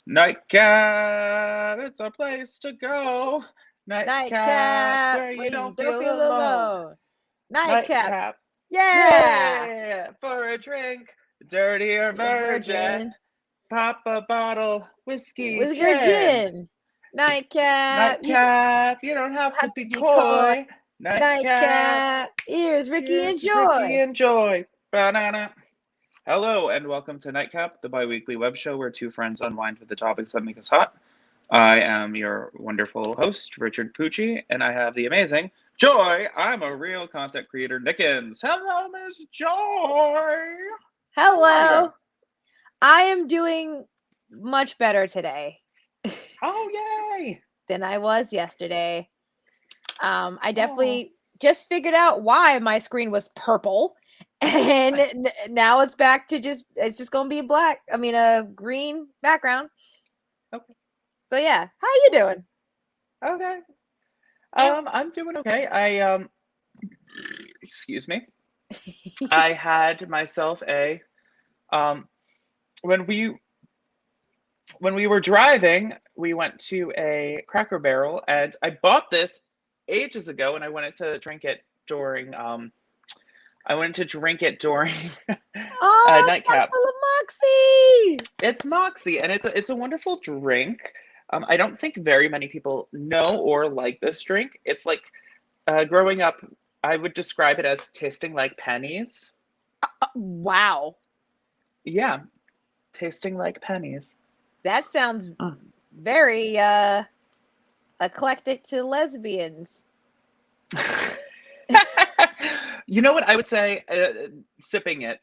Nightcap, it's a place to go. Nightcap, Nightcap, where where you you don't don't feel feel alone. alone. Nightcap, Nightcap, yeah. yeah, for a drink, dirty or You're a virgin. virgin. Pop a bottle, whiskey, Whisker gin. gin. Nightcap, you don't Nightcap, you don't have to have to be be coy. coy. Nightcap, Nightcap, here's Ricky and here's Ricky Joy. and Joy. Banana. Hello, and welcome to Nightcap, the bi-weekly web show where two friends unwind with the topics that make us hot. I am your wonderful host, Richard Pucci, and I have the amazing Joy. I'm a real content creator, Nickens. Hello, Miss Joy. How are you? Hello. I am doing much better today Oh, yay! than I was yesterday. I Oh, definitely just figured out why my screen was purple, and now it's back to it's just gonna be black. I mean, a green background. okay, So yeah, how you doing? okay. I'm doing okay. Excuse me. I had myself a um when we were driving, we went to a Cracker Barrel, and I bought this ages ago, and I wanted to drink it during Oh, it's chock Nightcap. full of Moxie. It's Moxie, and it's a wonderful drink. I don't think very many people know or like this drink. It's like growing up, I would describe it as tasting like pennies. Wow, Yeah, tasting like pennies. that sounds Mm. very eclectic to lesbians. You know what I would say? Sipping it.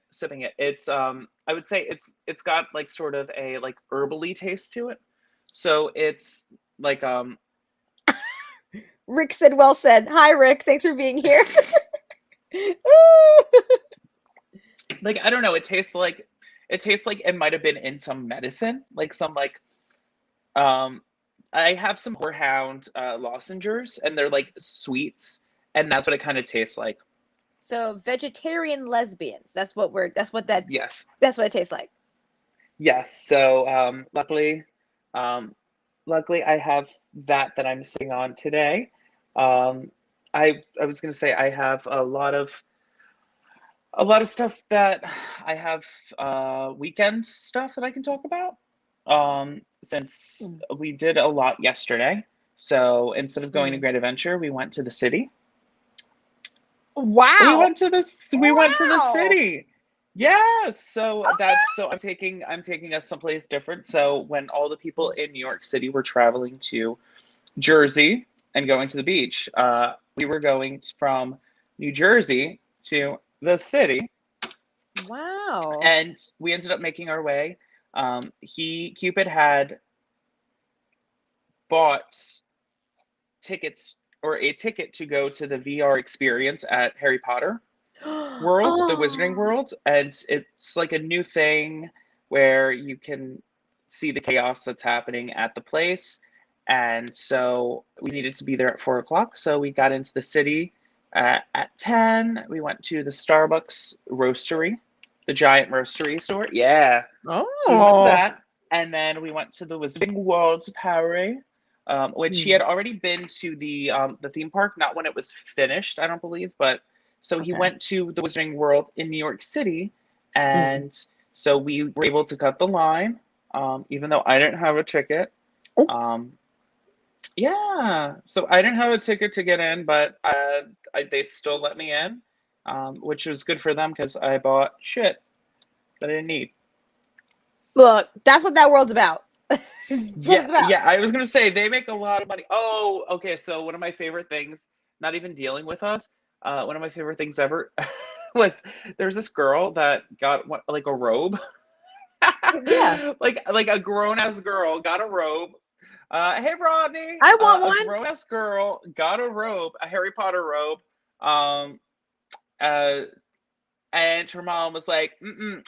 I would say it's got like sort of a like herbally taste to it. So it's like Rick said, "Well said." Hi, Rick. Thanks for being here. like I don't know. It tastes like it might have been in some medicine, like some like um. I have some Horehound lozenges, and they're like sweets, and that's what it kind of tastes like. So vegetarian lesbians. That's what we're. That's what that. Yes. That's what it tastes like. Yes. So um, luckily I have that I'm sipping on today. Um, I was gonna say I have a lot of stuff that I have weekend stuff that I can talk about. Since Mm. we did a lot yesterday, so instead of going to Mm. Great Adventure, we went to the city. We Wow! went to this. We went to the Wow! city. Yes. So that's Okay. so I'm taking us someplace different. So when all the people in New York City were traveling to Jersey and going to the beach, we were going from New Jersey to the city, Wow! and we ended up making our way. Cupid had bought tickets or a ticket to go to the VR experience at Harry Potter World, the Wizarding Oh. World, and it's like a new thing where you can see the chaos that's happening at the place. And so we needed to be there at 4 o'clock. So we got into the city at 10. We went to the Starbucks roastery, the giant roastery store. Yeah. So we went to Oh. that. And then we went to the Wizarding World Party, which he Hmm. had already been to the theme park, not when it was finished, I don't believe, but so he Okay. went to the Wizarding World in New York City, Mm. and so we were able to cut the line, even though I didn't have a ticket. Oh. Um, yeah, so I didn't have a ticket to get in, but they still let me in, which was good for them because I bought shit that I didn't need. Look, that's what that world's about. That's what Yeah, it's about. yeah, I was gonna say they make a lot of money. Oh, okay, so one of my favorite things, not even dealing with us, one of my favorite things ever was there's this girl that got like a robe. Yeah, Like a grown ass girl got a robe. Hey Rodney, I want a one. grown ass girl got a robe, a Harry Potter robe. Um, uh, and her mom was like, mm-mm,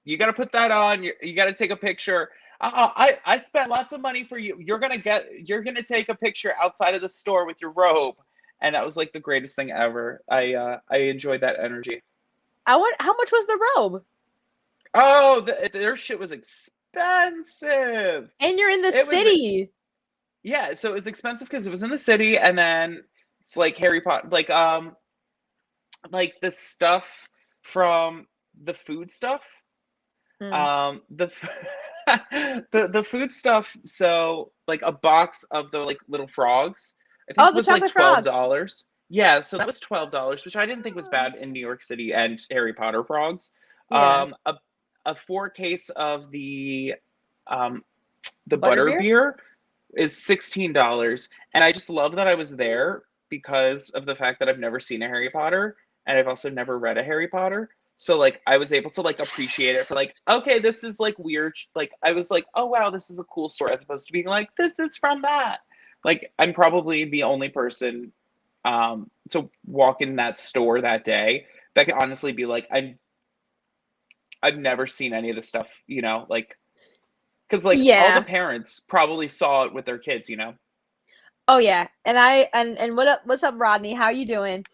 you got to put that on. You got to take a picture. I spent lots of money for you. You're gonna take a picture outside of the store with your robe, and that was like the greatest thing ever. I enjoyed that energy. I want. How much was the robe? Oh, their shit was expensive. And you're in the It was city. Yeah, so it was expensive because it was in the city, and then it's like Harry Potter, like the stuff from the food stuff. Mm. The the food stuff. So like a box of the like little frogs, I think Oh, the was like chocolate twelve frogs. dollars. Yeah, so that was $12, which I didn't think was bad in New York City and Harry Potter frogs. Yeah. A four case of um the butter Butterbeer? beer is $16. And I just love that I was there because of the fact that I've never seen a Harry Potter and I've also never read a Harry Potter. So like I was able to like appreciate it for like, okay, this is like weird. Like I was like, oh wow, this is a cool story, as opposed to being like, this is from that. Like I'm probably the only person to walk in that store that day that could honestly be like, I've never seen any of this stuff, like because like all the Yeah. parents probably saw it with their kids. Oh yeah. And what's up, Rodney? How you doing?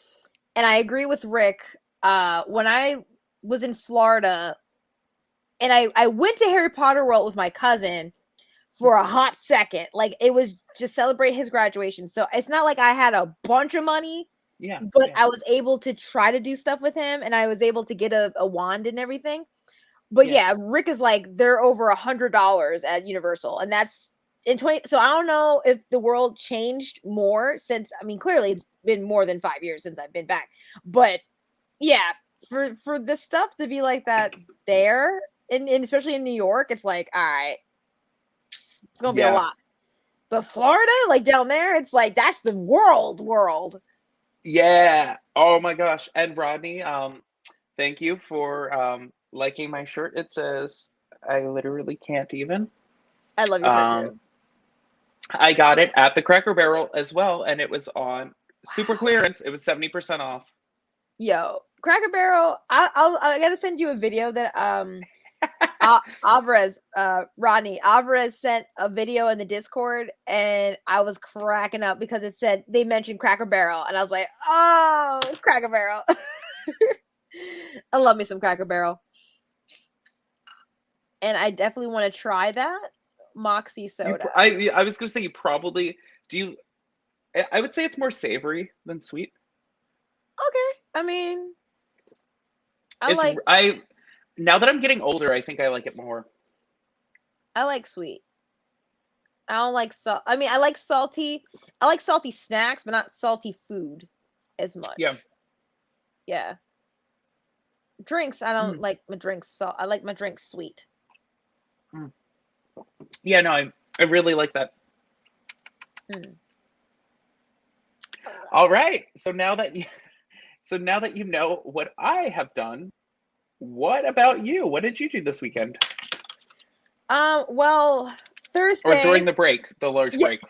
And I agree with Rick. When I was in Florida and I went to Harry Potter World with my cousin for a hot second. Like it was just celebrate his graduation. So it's not like I had a bunch of money, Yeah, but yeah, I was able to try to do stuff with him and I was able to get a wand and everything. But yeah, yeah, Rick is like they're over $100 at Universal, and that's in 20. So I don't know if the world changed more since. I mean, clearly it's been more than 5 years since I've been back. But yeah, for the stuff to be like that there, and especially in New York, it's like all right, it's gonna be a yeah, lot. But Florida, like down there, it's like that's the world. yeah. Oh my gosh. And Rodney, thank you for liking my shirt. It says I literally can't even. I love your shirt Um, too. I got it at the Cracker Barrel as well, and it was on super Wow. clearance. It was 70% off. Yo, Cracker Barrel. I gotta send you a video that Alvarez, Rodney Alvarez sent a video in the Discord, and I was cracking up because it said they mentioned Cracker Barrel, and I was like, "Oh, Cracker Barrel!" I love me some Cracker Barrel, and I definitely want to try that Moxie soda. I was gonna say you probably do. I would say it's more savory than sweet. Okay, I mean, I It's like I Now that I'm getting older, I think I like it more. I like sweet. I don't like salt. I mean, I like salty. I like salty snacks, but not salty food as Yeah. much. Yeah. Drinks, I don't Mm, like my drinks salt. I like my drinks sweet. mm. Yeah, no, I really like that. Mm. All right. So now that you know what I have done, what about you? What did you do this weekend Well, or during Thursday. the break, the large Yeah, break?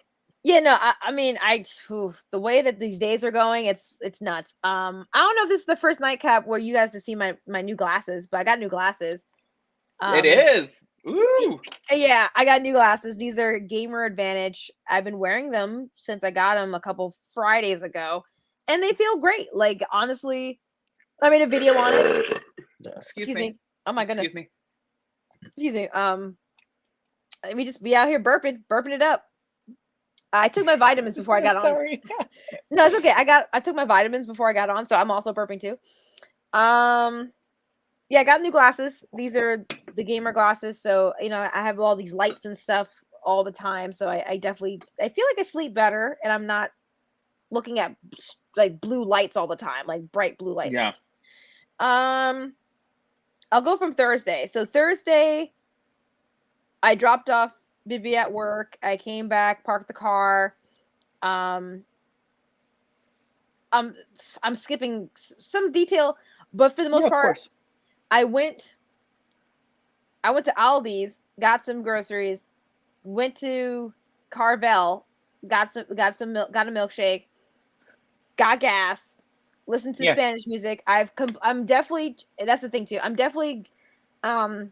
yeah. No, I mean, the way that these days are going, it's nuts. I don't know if this is the first nightcap where you guys have seen my new glasses, but I got new glasses. It Um, is. Ooh. yeah, I got new glasses. These are Gamer Advantage. I've been wearing them since I got them a couple Fridays ago, and they feel great. Like honestly, I made a video on it. Excuse Excuse me. me. Oh my Excuse goodness. me. Excuse me. We just be out here burping it up. I took my vitamins before I I'm got on. sorry. No, it's okay. I took my vitamins before I got on, so I'm also burping too. Um, yeah, I got new glasses. These are the gamer glasses, so I have all these lights and stuff all the time. So I definitely I feel like I sleep better, and I'm not looking at like blue lights all the time, like bright blue lights. Yeah. Um, I'll go from Thursday. So Thursday, I dropped off Bibi at work. I came back, parked the car. Um, I'm I'm skipping some detail, but for the Yeah, most of part, course. I went I went to Aldi's, got some groceries, went to Carvel, got some milk, got a milkshake, got gas, listened to Yeah. Spanish music. I'm definitely that's the thing too. I'm definitely um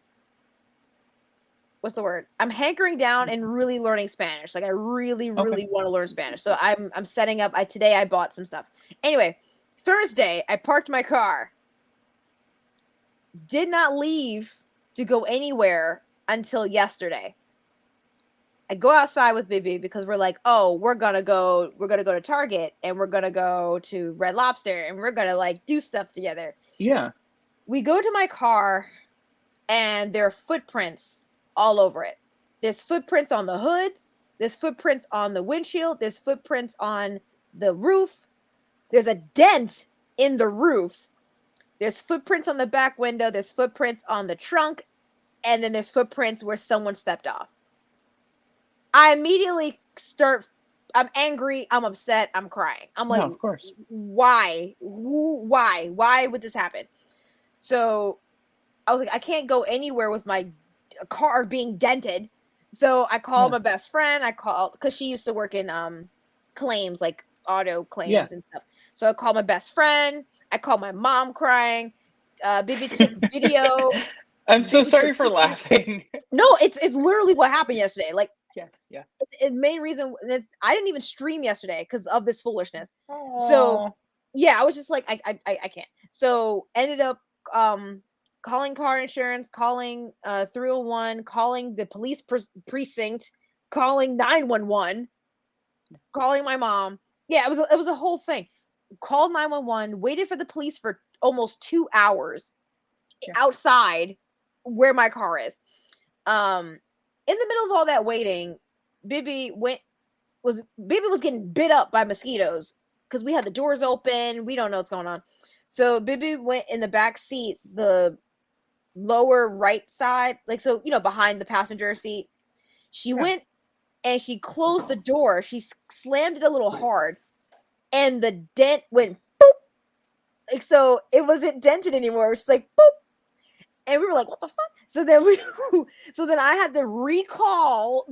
what's the word? I'm hankering down and really learning Spanish. Like I really, Okay. really want to learn Spanish. So I'm setting up. Today I bought some stuff. Anyway, Thursday I parked my car. Did not leave to go anywhere until yesterday. I go outside with Bibi because we're like, oh, we're gonna go to Target and we're gonna go to Red Lobster and we're gonna like do stuff together. Yeah. We go to my car and there are footprints all over it. There's footprints on the hood, there's footprints on the windshield, there's footprints on the roof, there's a dent in the roof, there's footprints on the back window, there's footprints on the trunk, and then there's footprints where someone stepped off. I immediately I'm angry, I'm upset, I'm crying. I'm like, no, of course. Why? Why would this happen? So I was like, I can't go anywhere with my car being dented. So I called my best friend. I called because she used to work in claims, like auto claims and stuff. So I called my best friend. I called my mom crying. Bibi took video. I'm so sorry for laughing. No, it's literally what happened yesterday. Like, yeah. The main reason I didn't even stream yesterday because of this foolishness. Aww. So yeah, I was just like, I can't. So ended up calling car insurance, calling 301, calling the police precinct, calling 911, calling my mom. Yeah, it was a whole thing. Called 911, waited for the police for almost 2 hours outside where my car is. In the middle of all that waiting, Bibi was getting bit up by mosquitoes because we had the doors open. We don't know what's going on. So Bibi went in the back seat, the lower right side, like, so, behind the passenger seat. She went and she closed the door. She slammed it a little hard and the dent went boop. Like, so it wasn't dented anymore. It's like boop. And we were like, what the fuck? So then I had to recall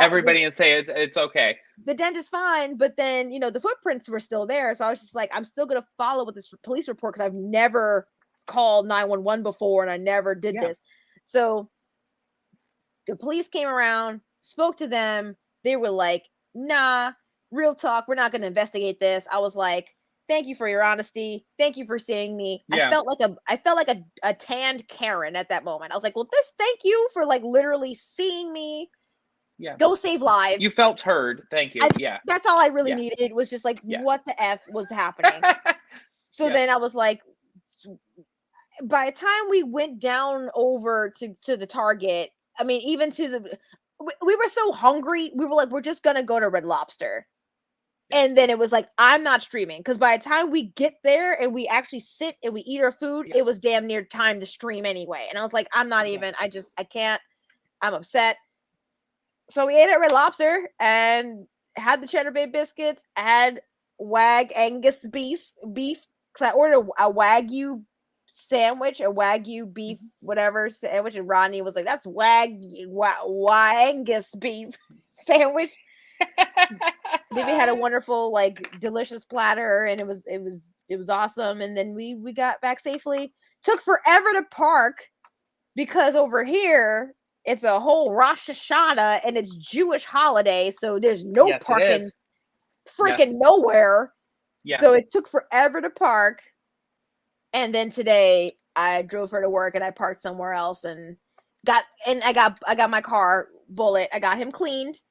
everybody and say it's okay. The dent is fine, but then, the footprints were still there. So I was just like, I'm still going to follow with this police report because I've never called 911 before and I never did this. So the police came around, spoke to them. They were like, nah, real talk, we're not going to investigate this. I was like, thank you for your honesty. Thank you for seeing me. I felt like a tanned Karen at that moment. I was like, well, thank you for like literally seeing me. Yeah. Go save lives. You felt heard. Thank you. That's all I really needed. It was just like, what the F was happening? So then I was like, by the time we went down over to the Target, I mean, even we were so hungry. We were like, we're just going to go to Red Lobster. And then it was like, I'm not streaming because by the time we get there and we actually sit and we eat our food, it was damn near time to stream anyway. And I was like, I'm not even, I can't, I'm upset. So we ate at Red Lobster and had the Cheddar Bay biscuits, had Wag Angus beef, because I ordered a Wagyu sandwich, a Wagyu beef, whatever sandwich. And Rodney was like, that's Angus beef sandwich. Bibi had a wonderful, like, delicious platter, and it was awesome. And then we got back safely. Took forever to park because over here it's a whole Rosh Hashanah and it's Jewish holiday, so there's no parking freaking nowhere. So it took forever to park. And then today I drove her to work and I parked somewhere else and I got my car Bullet. I got him cleaned.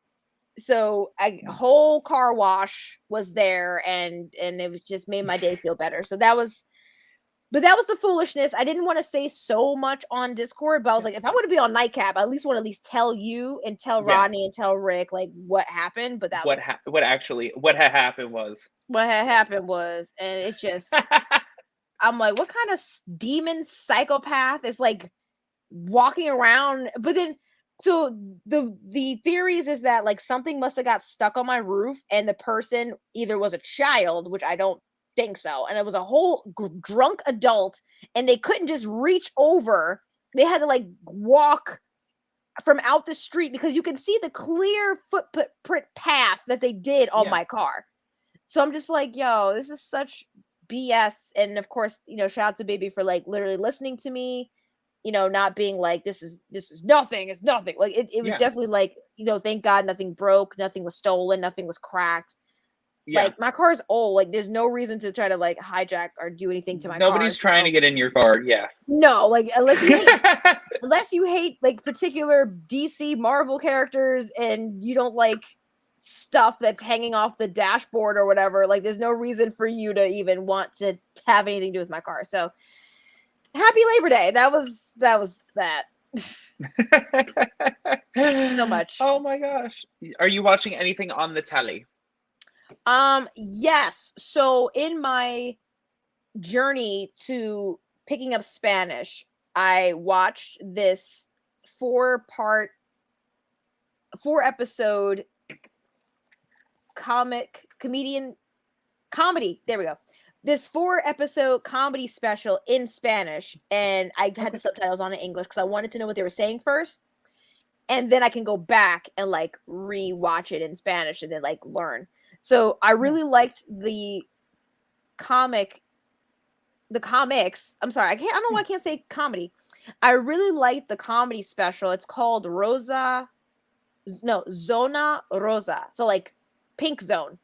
So a whole car wash was there and it was just made my day feel better. So that was the foolishness. I didn't want to say so much on Discord, but I was like, if I'm going to be on Nightcap, I at least want to at least tell you and tell Rodney and tell Rick like what happened. But that what had happened was, and it just, I'm like, what kind of demon psychopath is like walking around? But then, so the theories is that like something must have got stuck on my roof and the person either was a child, which I don't think so, and it was a whole drunk adult and they couldn't just reach over. They had to like walk from out the street because you can see the clear footprint path that they did on my car. So I'm just like, yo, this is such BS. And of course, shout out to Bibi for like literally listening to me, not being like, this is nothing. It's nothing. Like it was definitely like, thank God nothing broke, nothing was stolen, nothing was cracked. Yeah. Like, my car is old. Like, there's no reason to try to like hijack or do anything to my car. Nobody's trying So to get in your car. Yeah. no, like unless you hate like particular DC Marvel characters and you don't like stuff that's hanging off the dashboard or whatever, like there's no reason for you to even want to have anything to do with my car. So happy Labor Day. That was that. So much. Oh my gosh. Are you watching anything on the telly? Yes. So in my journey to picking up Spanish, I watched this 4-episode comedy. There we go. This 4-episode comedy special in Spanish, and I had the subtitles on in English because I wanted to know what they were saying first, and then I can go back and like re-watch it in Spanish and then like learn. So I really liked the comics. I'm sorry, I don't know why I can't say comedy. I really liked the comedy special. It's called Zona Rosa. So like pink zone.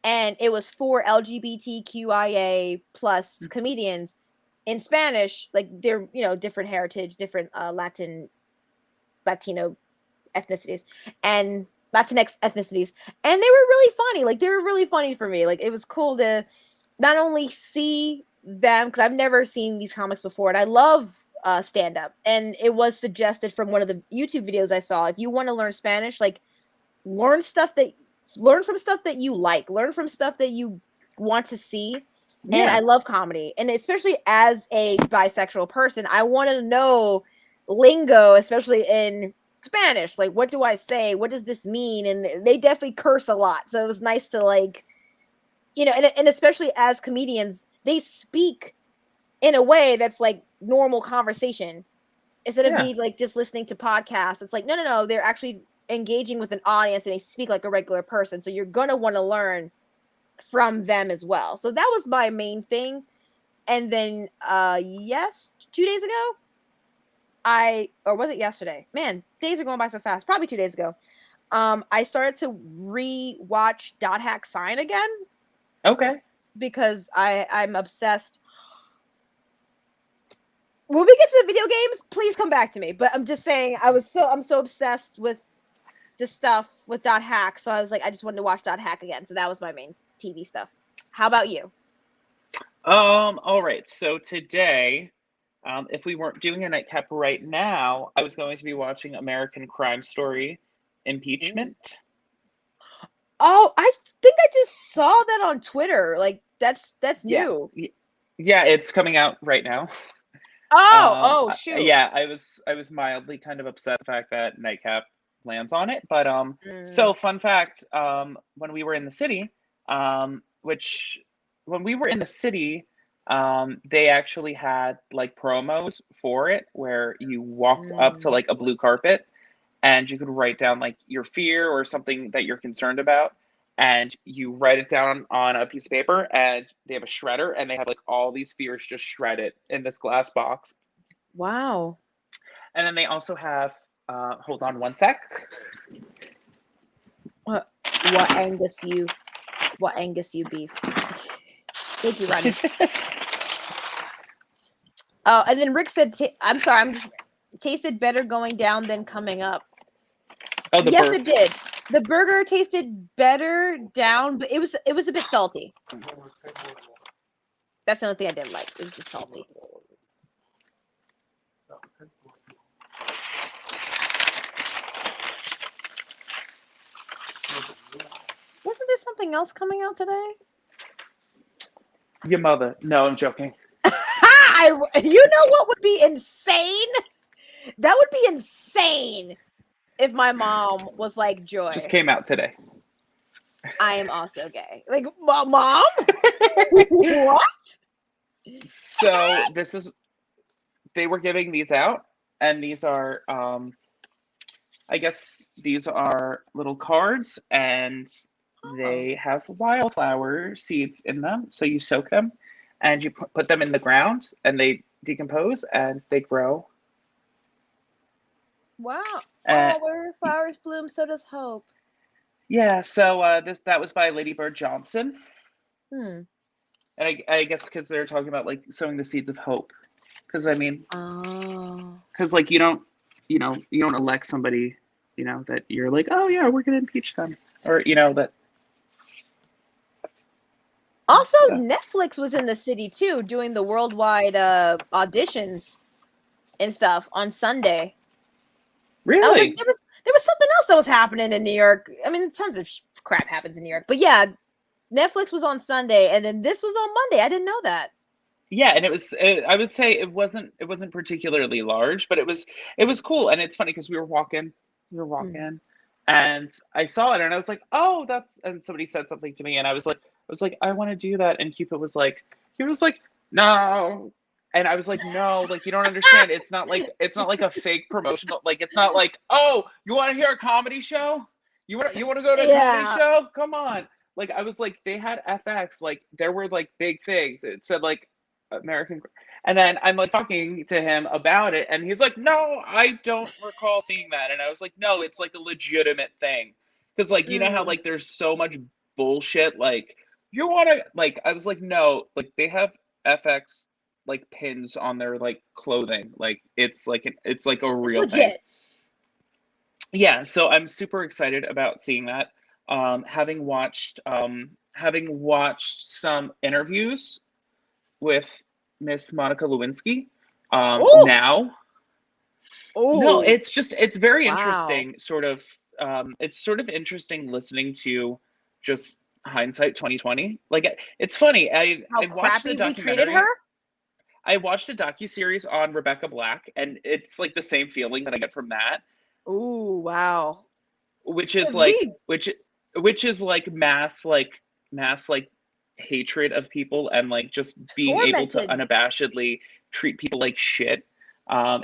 And it was for LGBTQIA plus comedians in Spanish. Like they're, different heritage, different Latino ethnicities and Latinx ethnicities. And they were really funny. Like they were really funny for me. Like it was cool to not only see them, because I've never seen these comics before, and I love stand up. And it was suggested from one of the YouTube videos I saw. If you want to learn Spanish, like learn from stuff that you like, learn from stuff that you want to see. Yeah. And I love comedy, and especially as a bisexual person, I want to know lingo, especially in Spanish. Like, what do I say? What does this mean? And they definitely curse a lot, so it was nice to like, and especially as comedians, they speak in a way that's like normal conversation instead of me like just listening to podcasts. It's like no, they're actually engaging with an audience and they speak like a regular person, so you're gonna want to learn from them as well. So that was my main thing. And then 2 days ago, or was it yesterday? Man, days are going by so fast. Probably 2 days ago. I started to re-watch Dot Hack Sign again. Okay. Because I'm obsessed. When we get to the video games, please come back to me. But I'm just saying, I'm so obsessed with the stuff with Dot Hack, so I was like, I just wanted to watch Dot Hack again. So that was my main TV stuff. How about you? All right. So today, if we weren't doing a nightcap right now, I was going to be watching American Crime Story, Impeachment. Oh, I think I just saw that on Twitter. Like that's new. Yeah, it's coming out right now. Shoot. Yeah, I was mildly kind of upset the fact that Nightcap lands on it, but so fun fact, when we were in the city, they actually had like promos for it where you walked up to like a blue carpet and you could write down like your fear or something that you're concerned about, and you write it down on a piece of paper, and they have a shredder and they have like all these fears just shredded in this glass box. Wow. And then they also have hold on one sec. What Angus you beef. Thank you, Ronnie. Oh, and then Rick said, I'm sorry, tasted better going down than coming up. Oh, yes, it did. The burger tasted better down, but it was a bit salty. That's the only thing I didn't like. It was just salty. Wasn't there something else coming out today? Your mother. No, I'm joking. You know what would be insane? That would be insane if my mom was like, Joy. Just came out today. I am also gay. Like, Mom? What? So they were giving these out, and these are, I guess these are little cards, and they have wildflower seeds in them. So you soak them, and you put them in the ground, and they decompose, and they grow. Wow. Where flowers bloom, so does hope. Yeah, so that was by Lady Bird Johnson, Hmm. and I guess because they're talking about like sowing the seeds of hope. Because I mean, Oh. because like you don't elect somebody, that you're like, oh yeah, we're gonna impeach them, or that. Also, Yeah. Netflix was in the city too, doing the worldwide auditions and stuff on Sunday. I was like, Really? there was something else that was happening in New York. I mean, tons of crap happens in New York, but yeah, Netflix was on Sunday, and then this was on Monday. I didn't know that. Yeah, and I would say it wasn't particularly large, but it was cool, and it's funny because we were Mm. walking, and I saw it, and I was like, oh, and somebody said something to me, and I was like, I want to do that, and he was like, no, and I was like, no, like you don't understand, it's not like a fake promotional, like it's not like, oh, you want to hear a comedy show, you want to go to a comedy Yeah. show, come on, like I was like, they had FX, like there were like big things, it said like American. And then I'm like talking to him about it, and he's like, "No, I don't recall seeing that." And I was like, "No, it's like a legitimate thing, because like how Mm. like there's so much bullshit. Like you want to like I was like, no, like they have FX like pins on their like clothing, like it's like a It's real thing. legit. Yeah, so I'm super excited about seeing that. Having watched some interviews with Miss Monica Lewinsky. Oh, Now, no, oh, it's very wow. interesting. It's sort of interesting listening to just hindsight 2020. Like it's funny. I How I watched the crappy we treated her? documentary. I watched a docu series on Rebecca Black, and it's like the same feeling that I get from that, Ooh, wow. which is Because like we which is like mass like hatred of people, and like just being able to tormented. unabashedly treat people like shit,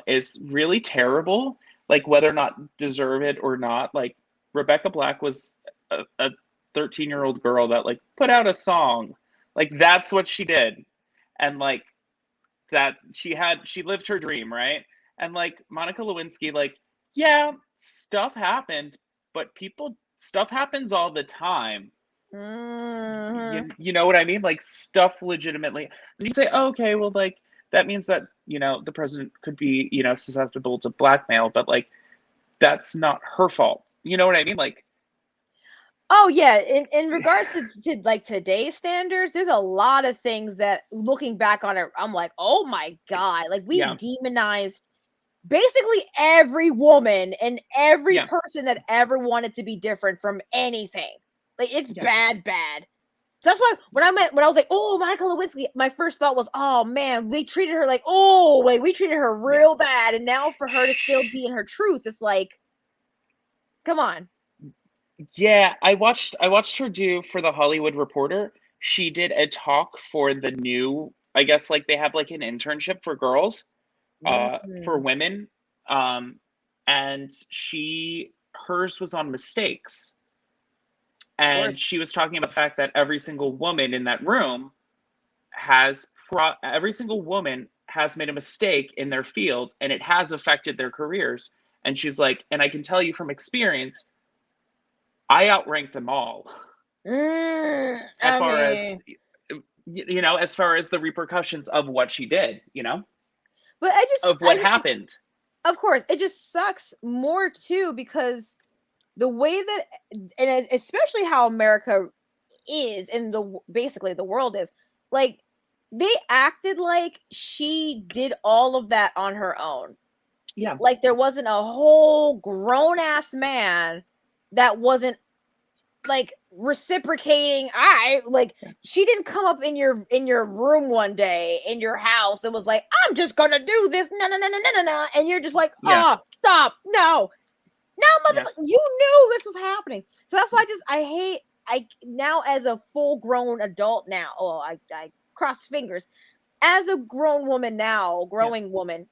is really terrible, like whether or not deserve it or not. Like Rebecca Black was a 13-year-old girl that like put out a song, like that's what she did, and like that she lived her dream, right? And like Monica Lewinsky, like, yeah, stuff happened, but people stuff happens all the time. Hmm. You know what I mean? Like stuff legitimately. And you say, oh, okay, well, like that means that the president could be susceptible to blackmail, but like that's not her fault. You know what I mean? Like, Oh yeah, in regards to like today's standards, there's a lot of things that looking back on it, I'm like, oh my god, like we yeah, demonized basically every woman and every yeah, person that ever wanted to be different from anything. Like it's yeah, bad, bad. So that's why when I was like, oh, Monica Lewinsky, my first thought was, oh man, they treated her like, oh, like we treated her yeah. real bad, and now for her to still be in her truth, it's like, come on. Yeah, I watched her do for the Hollywood Reporter. She did a talk for the new, I guess like they have like an internship for girls, for Mm, women. And hers was on mistakes. of And course. she was talking about the fact that every single woman in that room every single woman has made a mistake in their field, and it has affected their careers. And she's like, and I can tell you from experience, I outrank them all as I far as mean, as far as the repercussions of what she did, but of what happened. of course, it just sucks more too because the way that, and especially how America is, and basically the world is, like they acted like she did all of that on her own. Yeah, Like there wasn't a whole grown ass man that wasn't like reciprocating. I like yeah, she didn't come up in your room one day in your house and was like, I'm just gonna do this, no no no no no no no, and you're just like, yeah, oh stop, no yeah, motherfucker, you knew this was happening. So that's why I hate, I now as a full grown adult now, oh I crossed fingers, as a grown woman now, yeah,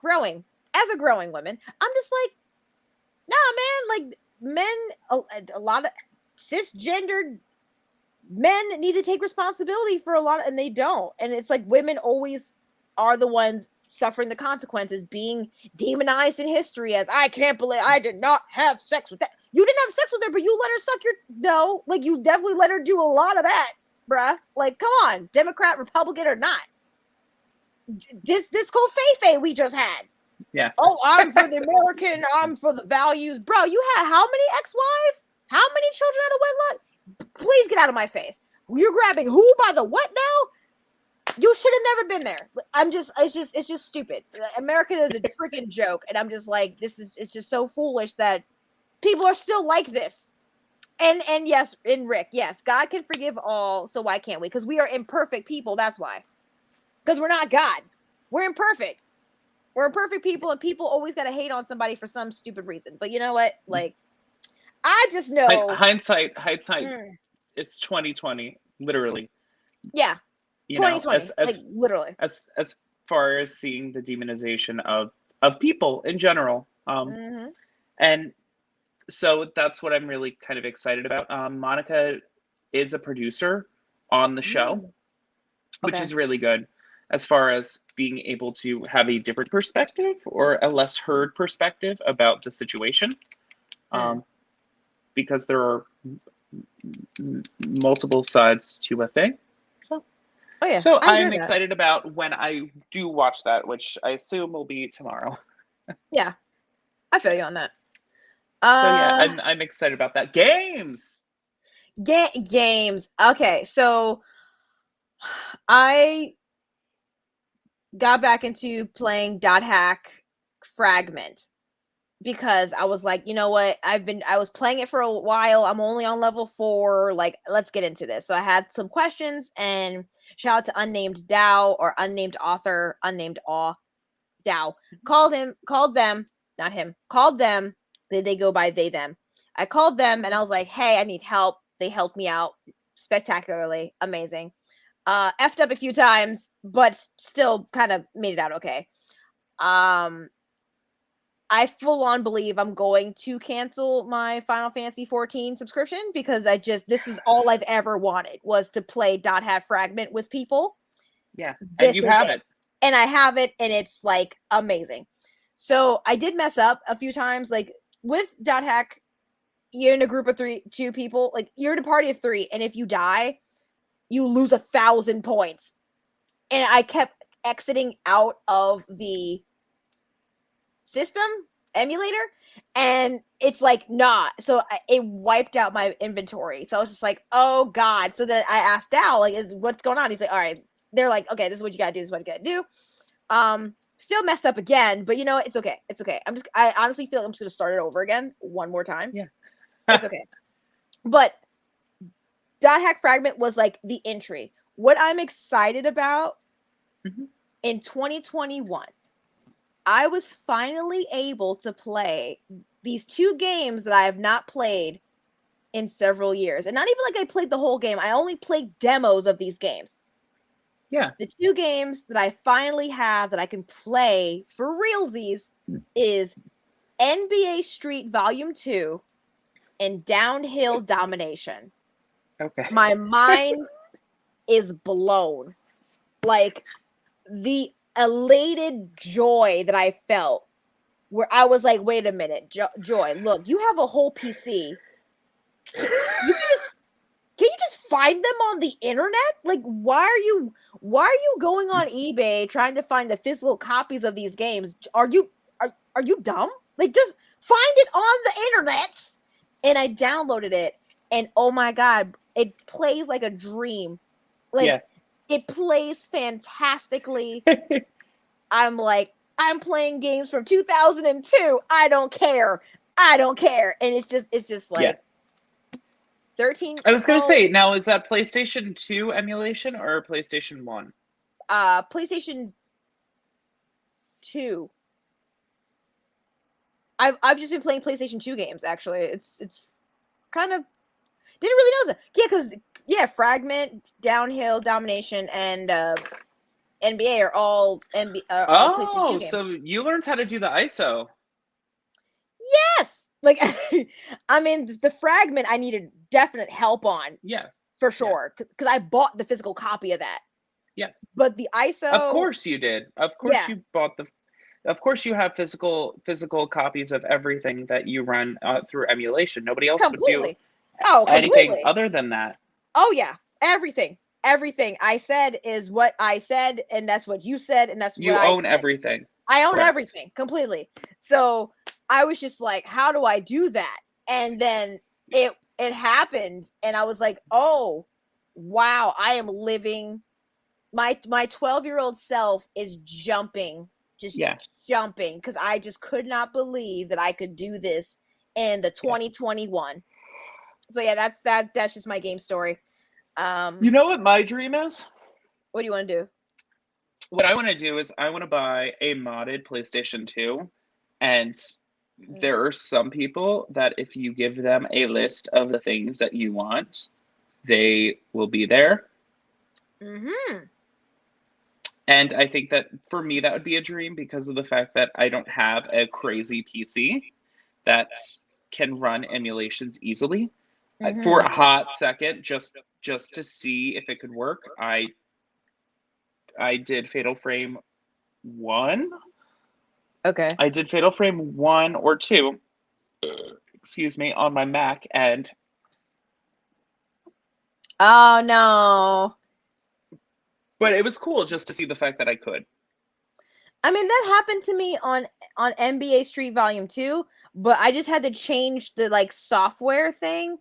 growing as a growing woman, I'm just like, nah, man, like men, a lot of cisgendered men need to take responsibility for a lot, and they don't. And it's like women always are the ones suffering the consequences, being demonized in history as I can't believe I did not have sex with that. You didn't have sex with her, but you let her suck your no. Like you definitely let her do a lot of that, bruh. Like, come on, Democrat, Republican or not. This whole Fei we just had. Yeah. Oh, I'm for the American. I'm for the values, bro. You had how many ex-wives? How many children out of wedlock? Please get out of my face. You're grabbing who by the what now? You should have never been there. It's just stupid. America is a freaking joke, and I'm just like, it's just so foolish that people are still like this. And yes, Rick, yes, God can forgive all, so why can't we? Because we are imperfect people. That's why. Because we're not God. We're imperfect. We're imperfect people, and people always got to hate on somebody for some stupid reason. But you know what? Like, I just know hindsight. It's 2020, literally. Yeah, 2020, like literally. As far as seeing the demonization of people in general, and so that's what I'm really kind of excited about. Monica is a producer on the show, which is really good as far as being able to have a different perspective or a less heard perspective about the situation. Because there are multiple sides to a thing. So I'm excited about when I do watch that, which I assume will be tomorrow. Yeah, I feel you on that. So yeah, I'm excited about that. Games. Games. Okay, so I got back into playing Dot Hack Fragment because I was like, you know what? I was playing it for a while. I'm only on level 4. Like, let's get into this. So I had some questions, and shout out to Unnamed Dow or Unnamed Author, Unnamed Aw Dow. Called them, not him. Called them. They go by they them. I called them and I was like, hey, I need help. They helped me out spectacularly. Amazing. Effed up a few times, but still kind of made it out okay. I full on believe I'm going to cancel my Final Fantasy 14 subscription because this is all I've ever wanted was to play Dot Hat Fragment with people. Yeah. And you have it. And I have it, and it's like amazing. So I did mess up a few times. Like with Dot Hack, you're in a group of 2 people. Like you're in a party of 3, and if you die, you lose 1,000 points. And I kept exiting out of the system emulator, and it's like nah. So it wiped out my inventory. So I was just like, oh god. So then I asked Al, like, what's going on? He's like, all right. They're like, okay, this is what you gotta do. This is what you gotta do. Still messed up again, but you know, it's okay. It's okay. I honestly feel like I'm just gonna start it over again one more time. Yeah. It's okay. But Dot Hack Fragment was like the entry. What I'm excited about in 2021, I was finally able to play these 2 games that I have not played in several years. And not even like I played the whole game. I only played demos of these games. Yeah. The 2 games that I finally have that I can play for realsies is NBA Street Volume 2 and Downhill Domination. Okay. My mind is blown. Like the elated joy that I felt where I was like, wait a minute, Joy, look, you have a whole PC. Can you just find them on the internet? Like, why are you going on eBay trying to find the physical copies of these games? Are you dumb? Like, just find it on the internet. And I downloaded it, and oh my god, it plays like a dream. Like, it plays fantastically. I'm like, I'm playing games from 2002. I don't care. And it's just like 13. I was going to say, now is that PlayStation 2 emulation or PlayStation 1? PlayStation 2. I've just been playing PlayStation 2 games actually. It's kind of didn't really know that. Yeah, cuz Fragment, Downhill, Domination, and NBA are all all PlayStation 2 games. So you learned how to do the ISO. Yes. Like I mean the Fragment I needed definite help on. Yeah. For sure, cuz I bought the physical copy of that. Yeah. But the ISO, of course you did. Of course you bought the Of course, you have physical copies of everything that you run through emulation. Nobody else would do Completely. Oh, anything completely. other than that. Oh yeah, everything I said is what I said, and that's what you said, and that's what You I own said. everything. I own Correct. everything completely. So I was just like, how do I do that? And then it happened, and I was like, oh wow, I am living my 12-year-old self is jumping, just Yeah. jumping, because I just could not believe that I could do this in the Yeah. 2021. So yeah, that's just my game story. You know what my dream is? What do you want to do? What I want to do is I want to buy a modded PlayStation 2, and there are some people that if you give them a list of the things that you want, they will be there. Mm-hmm. And I think that for me, that would be a dream because of the fact that I don't have a crazy PC that can run emulations easily. For Mm-hmm. a hot second, just to see if it could work, I did Fatal Frame 1. Okay. I did Fatal Frame 1 or 2, excuse me, on my Mac, and Oh no. but it was cool just to see the fact that I could. I mean, that happened to me on NBA Street Volume 2, but I just had to change the like software thing.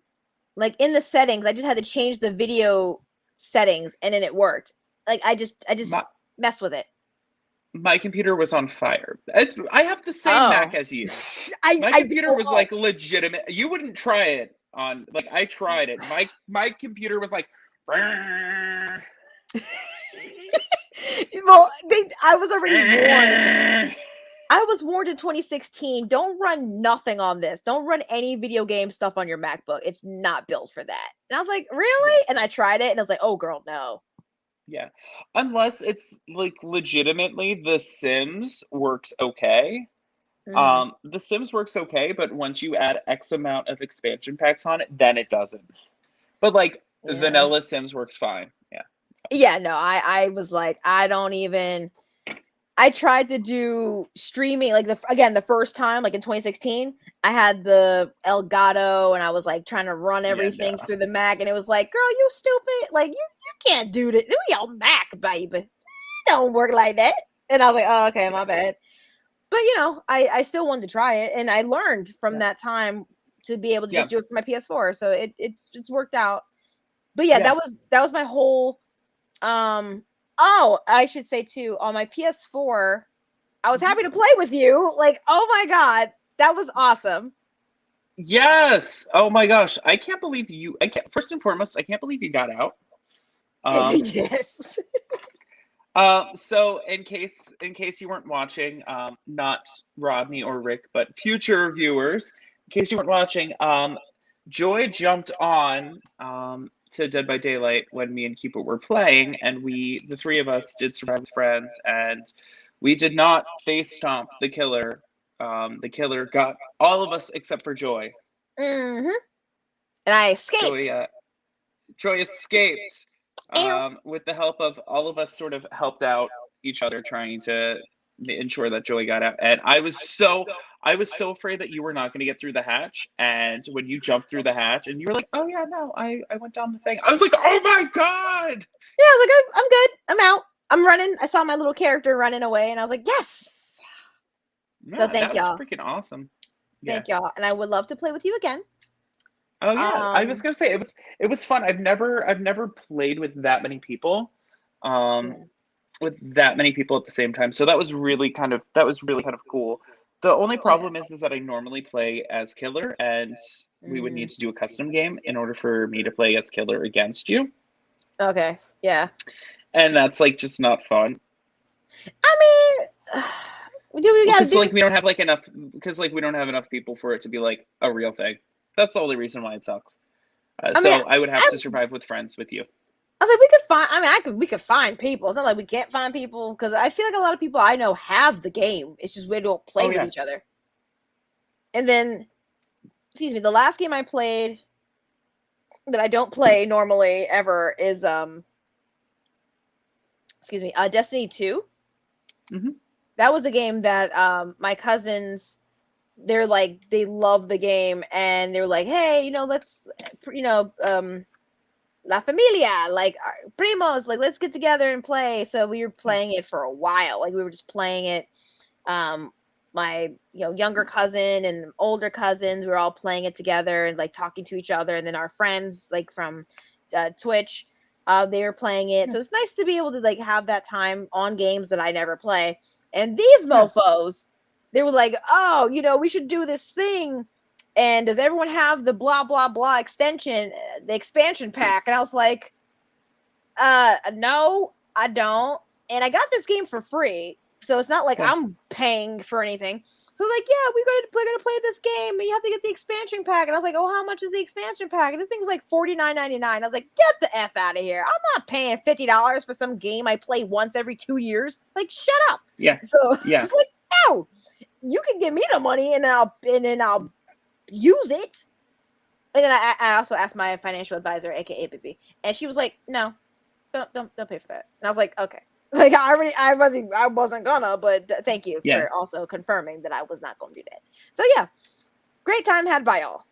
Like in the settings, I just had to change the video settings and then it worked. Like I just My messed with it. my computer was on fire. I have the same Mac Oh. as you. I My I computer was oh. like legitimate. You wouldn't try it on like I tried it. My computer was like Well, I was already warned. I was warned in 2016, don't run nothing on this. Don't run any video game stuff on your MacBook. It's not built for that. And I was like, Yeah. really? And I tried it and I was like, oh girl, no. Yeah. Unless it's like legitimately The Sims works okay. Mm, The Sims works okay, but once you add X amount of expansion packs on it, then it doesn't. But like yeah. vanilla Sims works fine. Yeah. Yeah, no, I was like, I don't even. I tried to do streaming like the first time, like in 2016. I had the Elgato and I was like trying to run Yeah, everything no. through the Mac, and it was like, girl, you stupid. Like you can't do this. Do your Mac, baby. It don't work like that. And I was like, oh, okay, my Yeah. bad. But I still wanted to try it, and I learned from Yeah. that time to be able to Yeah. just do it for my PS4. So it's worked out. But yeah, Yeah. that was my whole oh, I should say too, on my PS4, I was Mhm. happy to play with you. Like, oh my god, that was awesome. Yes. Oh my gosh. I can't believe you I can't first and foremost, I can't believe you got out. Um Yes. so in case you weren't watching, not Rodney or Rick, but future viewers, in case you weren't watching, Joy jumped on to Dead by Daylight when me and Cupid were playing, and the three of us did Survive with Friends, and we did not face stomp the killer. The killer got all of us except for Joy. Hmm. And I Joy escaped. Joy escaped Ew. with the help of all of us, sort of helped out each other trying to ensure that Joy got out. And I was so afraid that you were not going to get through the hatch. And when you jumped through the hatch and you were like, oh yeah, no, I went down the thing. I was like, oh my God. Yeah, like I'm good. I'm out. I'm running. I saw my little character running away, and I was like, yes. So Yeah, thank that was y'all. freaking awesome. Yeah. Thank y'all. And I would love to play with you again. Oh yeah. I was Um, gonna say it was fun. I've never played with that many people. Um yeah. with that many people at the same time. So that was really kind of cool. The only Yeah. problem is that I normally play as killer, and we would Mm, need to do a custom game in order for me to play as killer against you, okay. Yeah. and that's like just not fun. I mean, we do what we Well, gotta because do. like we don't have like enough, because like we don't have enough people for it to be like a real thing. That's the only reason why it sucks. I mean, So I would have I, to survive with friends with you. I was like, we could find. I mean, we could find people. It's not like we can't find people because I feel like a lot of people I know have the game. It's just we don't play Oh with yeah. each other. And then, excuse me, the last game I played that I don't play normally ever is excuse me, Destiny 2. Hmm. that was a game that my cousins, they're like, they love the game, and they were like, hey, let's, La Familia, like primos, like let's get together and play. So we were playing it for a while. Like we were just playing it. My younger cousin and older cousins, we were all playing it together and like talking to each other. And then our friends like from Twitch, they were playing it. So it's nice to be able to like have that time on games that I never play. And these mofos, they were like, oh, we should do this thing. And does everyone have the blah, blah, blah extension, the expansion pack? And I was like, no, I don't. And I got this game for free. So it's not like I'm paying for anything. So like, yeah, we're gonna play this game, and you have to get the expansion pack. And I was like, oh, how much is the expansion pack? And this thing was like $49.99. I was like, get the F out of here. I'm not paying $50 for some game I play once every 2 years. Like, shut up. Yeah. So yeah. it's like, no, you can give me the money and I'll use it. And then I also asked my financial advisor, aka Bibi, and she was like, no, don't pay for that. And I was like, okay. Like I wasn't gonna, but thank you for also confirming that I was not going to do that. So yeah, great time had by all.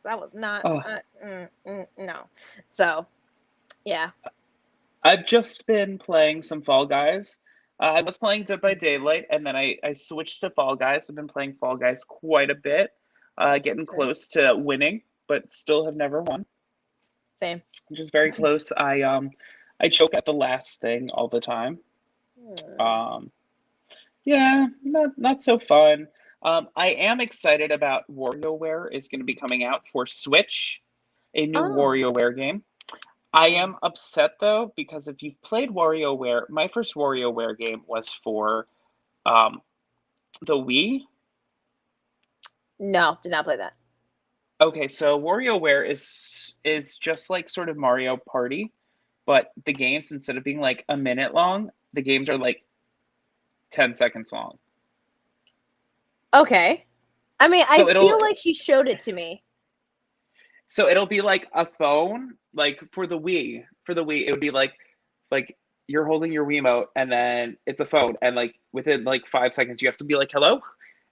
That was not no. So yeah, I've just been playing some Fall Guys. I was playing Dead by Daylight, and then I switched to Fall Guys. I've been playing Fall Guys quite a bit, getting close to winning, but still have never won. Same. Just very close. I choke at the last thing all the time. Yeah, not so fun. I am excited about WarioWare is going to be coming out for Switch, a new WarioWare game. I am upset though, because if you've played WarioWare, my first WarioWare game was for the Wii. No, did not play that. Okay, so WarioWare is just like sort of Mario Party, but the games, instead of being like a minute long, the games are like 10 seconds long. Okay. I mean, I feel like she showed it to me. So it'll be like a phone, like for the Wii. For the Wii, it would be like you're holding your Wiimote, and then it's a phone, and like within like 5 seconds, you have to be like, hello?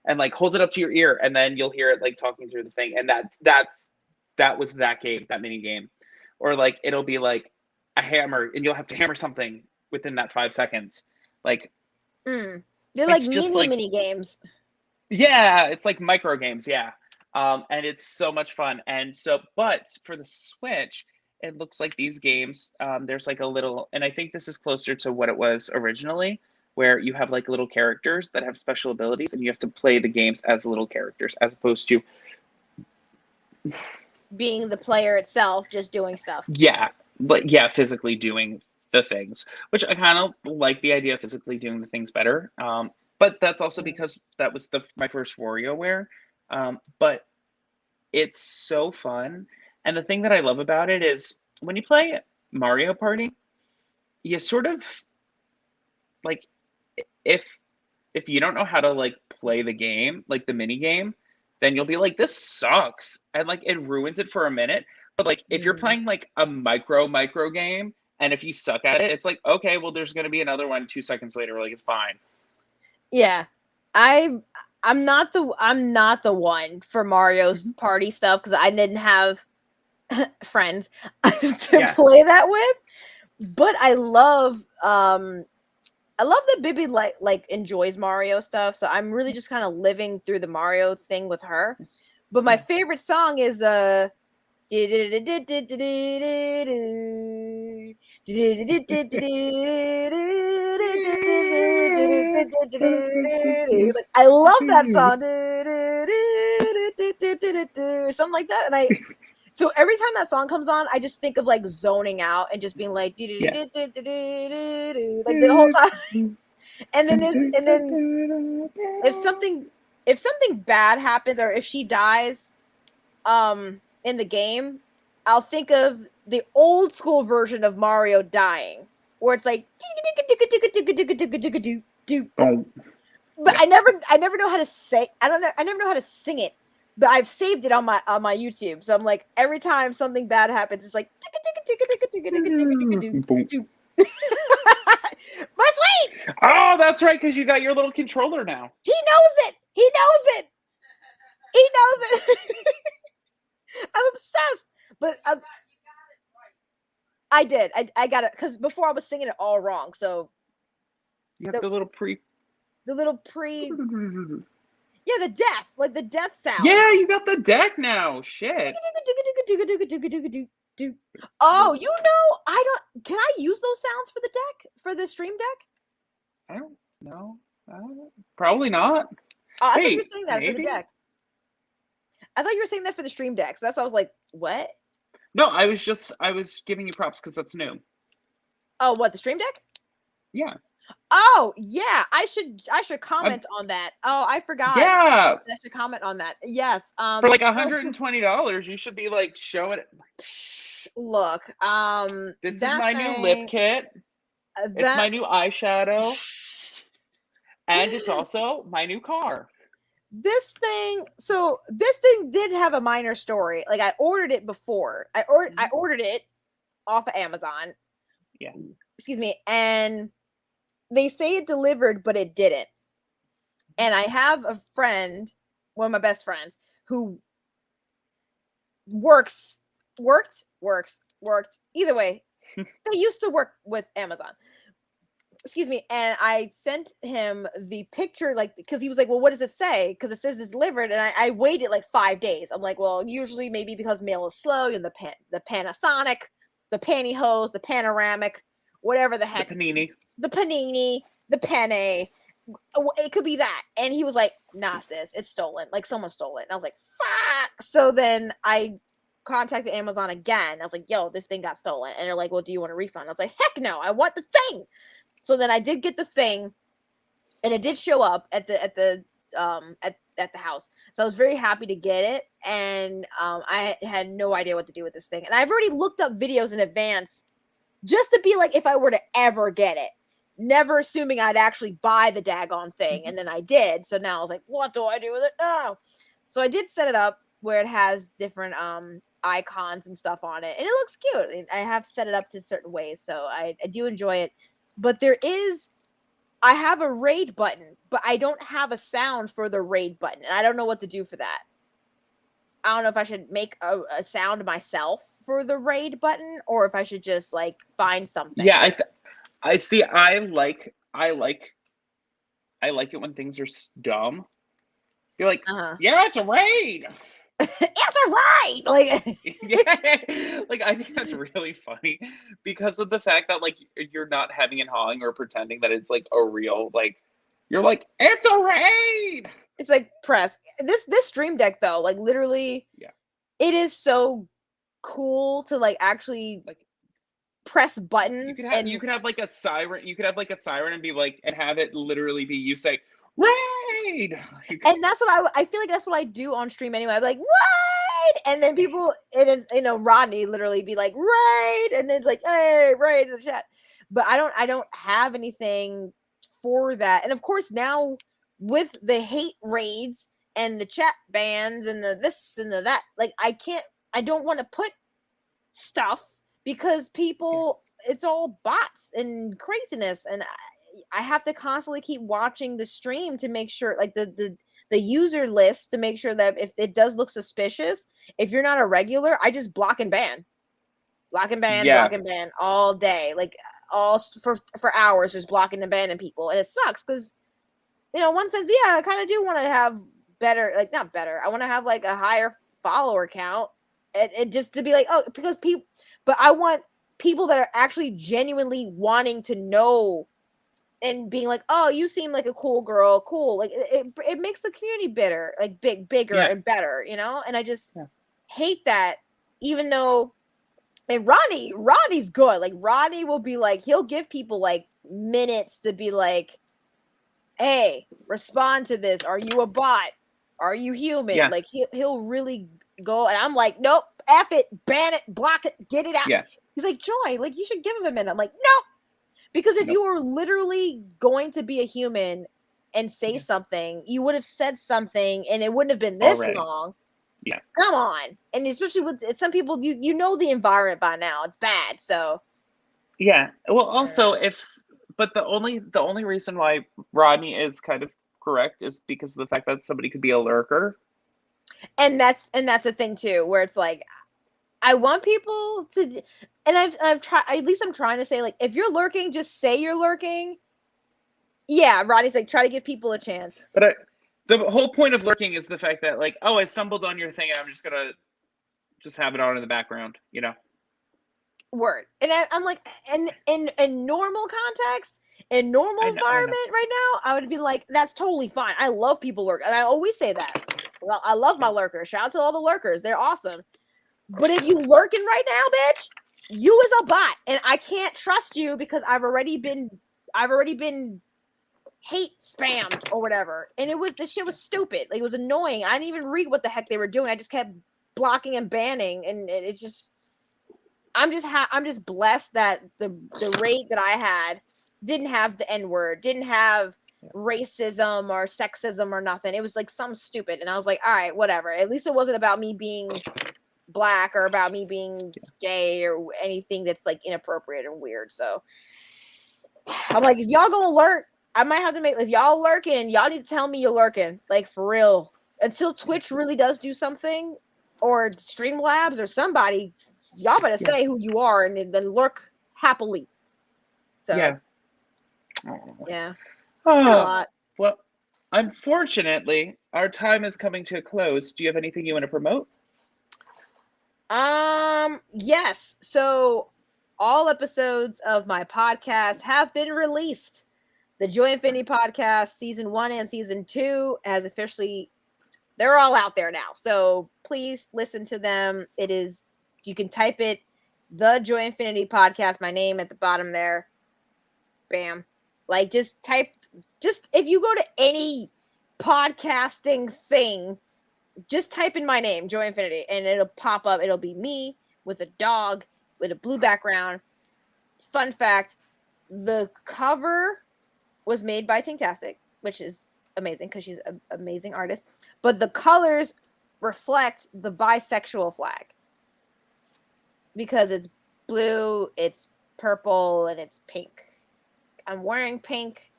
And like hold it up to your ear, and then you'll hear it like talking through the thing. And that was that game, that mini game. Or like it'll be like a hammer, and you'll have to hammer something within that 5 seconds. Like they're like mini games. Yeah, it's like micro games, yeah. And it's so much fun. And so, but for the Switch, it looks like these games, there's like a little, and I think this is closer to what it was originally, where you have like little characters that have special abilities, and you have to play the games as little characters, as opposed to being the player itself, just doing stuff. Yeah, but yeah, physically doing the things, which I kind of like the idea of physically doing the things better. But that's also because that was my first WarioWare. But it's so fun. And the thing that I love about it is when you play Mario Party, you sort of like, if you don't know how to like play the game, like the mini game, then you'll be like, this sucks. And like it ruins it for a minute. But like if you're playing like a micro game, and if you suck at it, it's like, okay, well, there's going to be another one 2 seconds later. Like, it's fine. Yeah, I'm not the one for Mario's Party stuff, because I didn't have friends to play that with. But I love that Bibi like enjoys Mario stuff, so I'm really just kind of living through the Mario thing with her. But my favorite song is like, I love that song, or something like that. And so every time that song comes on, I just think of like zoning out and just being like, like the whole time. And then if something bad happens, or if she dies in the game, I'll think of the old school version of Mario dying, where it's like, but I never know how to say, I never know how to sing it, but I've saved it on my YouTube. So I'm like, every time something bad happens, it's like My sweet. Oh, that's right, because you got your little controller now. He knows it. He knows it. He knows it. I'm obsessed. But I did. I got it because before I was singing it all wrong. So You have the little yeah, the death, like the death sound. Yeah, you got the deck now. Shit. Oh, you know, can I use those sounds for the deck, for the stream deck? I don't know. Probably not. I thought you Hey, were saying that for the maybe? deck. I thought you were saying that for the stream deck. So that's why I was like, what? No, I was giving you props because that's new. Oh, what, the stream deck? Yeah. Oh, yeah. I should comment on that. Oh, I forgot. Yeah. I should comment on that. Yes. For like $120, you should be like showing it. Look, This is my new lip kit. It's my new eyeshadow. And it's also my new car. This thing did have a minor story. Like I ordered it before. I ordered it off of Amazon. Yeah. Excuse me. And they say it delivered, but it didn't. And I have a friend, one of my best friends, who worked. Either way, they used to work with Amazon. Excuse me. And I sent him the picture, like, because he was like, well, what does it say? Because it says it's delivered. And I waited like 5 days. I'm like, well, usually maybe because mail is slow, and the Panasonic, the pantyhose, the panoramic, whatever the heck. The panini, the penne. It could be that. And he was like, nah, sis, it's stolen. Like someone stole it. And I was like, fuck. So then I contacted Amazon again. I was like, yo, this thing got stolen. And they're like, well, do you want a refund? I was like, heck no, I want the thing. So then I did get the thing, and it did show up at the house. So I was very happy to get it, and I had no idea what to do with this thing. And I've already looked up videos in advance just to be like, if I were to ever get it, never assuming I'd actually buy the daggone thing. And then I did. So now I was like, what do I do with it now? So I did set it up where it has different icons and stuff on it, and it looks cute. I have set it up to certain ways, so I do enjoy it. But I have a raid button, but I don't have a sound for the raid button. And I don't know what to do for that. I don't know if I should make a sound myself for the raid button, or if I should just like find something. Yeah, I see. I like it when things are dumb. You're like, yeah, it's a raid. It's a raid. Like, yeah, like I think that's really funny because of the fact that like you're not having and hawing or pretending that it's like a real, like you're like, it's a raid. It's like press this stream deck though, like literally, yeah, it is so cool to like actually like press buttons. You could have like a siren. You could have like a siren and be like, and have it literally be you say raid. And that's what I feel like that's what I do on stream anyway. I'm like raid, and then people, it is, you know, Rodney literally be like raid, and then it's like, hey, raid in the chat. But I don't have anything for that. And of course now with the hate raids and the chat bans and the this and the that, like I don't want to put stuff because people, it's all bots and craziness, and I have to constantly keep watching the stream to make sure, like the user list, to make sure that if it does look suspicious, if you're not a regular, I just block and ban block and ban all day, like all for hours, just blocking and banning people. And it sucks because, you know, one sense, yeah, I kind of do want to have better, like not better, I want to have like a higher follower count, and just to be like, oh, because people, but I want people that are actually genuinely wanting to know and being like, oh, you seem like a cool girl, cool, like it makes the community better, like bigger and better, you know. And I just hate that, even though, and Rodney's good. Like Rodney will be like, he'll give people like minutes to be like, hey, respond to this. Are you a bot? Are you human? Yeah. Like he'll really go, and I'm like, nope, F it, ban it, block it, get it out. Yeah. He's like, Joy, like you should give him a minute. I'm like, nope. Because if you were literally going to be a human and say something, you would have said something, and it wouldn't have been this long. Yeah. Come on. And especially with some people, you know the environment by now. It's bad. So. Yeah. Well, also, if But the only reason why Rodney is kind of correct is because of the fact that somebody could be a lurker. And that's the thing too, where it's like I want people to, and I've tried, at least I'm trying to say, like, if you're lurking, just say you're lurking. Yeah, Rodney's like, try to give people a chance. But the whole point of lurking is the fact that, like, oh, I stumbled on your thing and I'm just gonna just have it on in the background, you know. Word. And I'm like, and in normal context, in normal I know. environment right now, I would be like, that's totally fine. I love people lurk, and I always say that. Well, I love my lurkers. Shout out to all the lurkers. They're awesome. But if you lurking right now, bitch, you is a bot, and I can't trust you because I've already been hate spammed or whatever. And this shit was stupid. Like, it was annoying. I didn't even read what the heck they were doing. I just kept blocking and banning, and it's just. I'm just blessed that the rate that I had didn't have the N-word, didn't have racism or sexism or nothing. It was like some stupid, and I was like, all right, whatever. At least it wasn't about me being black or about me being gay or anything that's like inappropriate and weird. So I'm like, if y'all gonna lurk, I might have to if y'all lurking, y'all need to tell me you're lurking, like, for real. Until Twitch really does do something, or Streamlabs or somebody. Y'all better say who you are and then lurk happily. So yeah. Yeah. Oh, a lot. Well, unfortunately, our time is coming to a close. Do you have anything you want to promote? Yes. So all episodes of my podcast have been released. The Joy Infinity podcast, season 1 and season 2 has officially, they're all out there now. So please listen to them. You can type it, the Joy Infinity podcast, my name at the bottom there. Bam. Like, just if you go to any podcasting thing, just type in my name, Joy Infinity, and it'll pop up. It'll be me with a dog with a blue background. Fun fact, the cover was made by Tinktastic, which is amazing because she's an amazing artist. But the colors reflect the bisexual flag. Because it's blue, it's purple, and it's pink. I'm wearing pink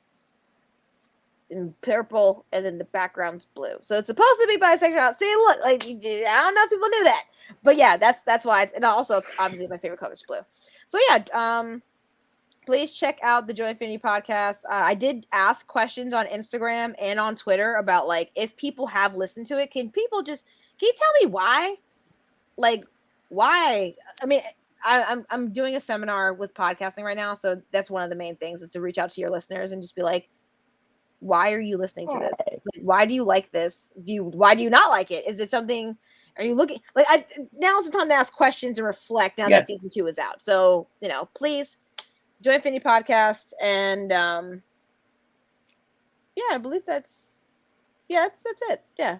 and purple, and then the background's blue. So it's supposed to be bisexual. See, look, like, I don't know if people knew that, but yeah, that's why. And also, obviously, my favorite color is blue. So yeah, please check out the Joy Infinity podcast. I did ask questions on Instagram and on Twitter about, like, if people have listened to it, can you tell me why? Like, why? I mean, I'm doing a seminar with podcasting right now, so that's one of the main things, is to reach out to your listeners and just be like, why are you listening to this? Like, why do you like this? Why do you not like it? Is it something? Are you looking like now's the time to ask questions and reflect now that season 2 is out. So, please Joy Infinity podcast, and I believe that's it. Yeah.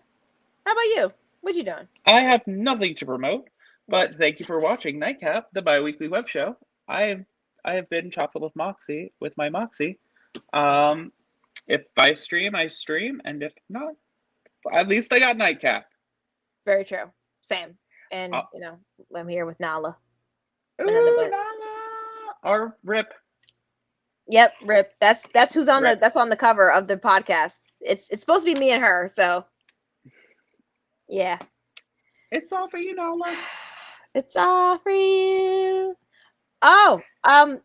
How about you? What you doing? I have nothing to promote. But thank you for watching Nightcap, the bi-weekly web show. I have been chocolate with my Moxie. If I stream, I stream, and if not, at least I got Nightcap. Very true. Same. And I'm here with Nala. Ooh, Nala! Or Rip. Yep, Rip. That's who's on that's on the cover of the podcast. It's supposed to be me and her, so yeah. It's all for you, Nala. It's all for you. Oh, can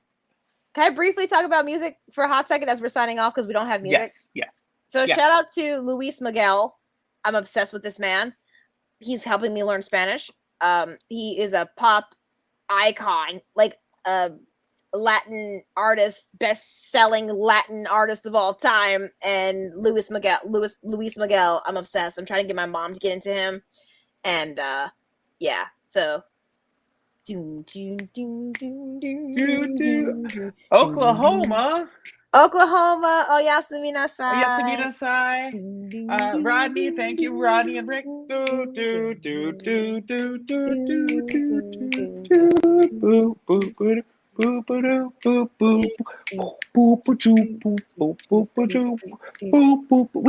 I briefly talk about music for a hot second as we're signing off because we don't have music? Yes. So shout out to Luis Miguel. I'm obsessed with this man. He's helping me learn Spanish. He is a pop icon, like a Latin artist, best-selling Latin artist of all time. And Luis Miguel, I'm obsessed. I'm trying to get my mom to get into him. And yeah, so Oklahoma. Oh, Yasumi Nasai. Rodney, thank you, Rodney and Rick. We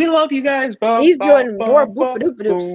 love you guys. He's doing more boop doop doops.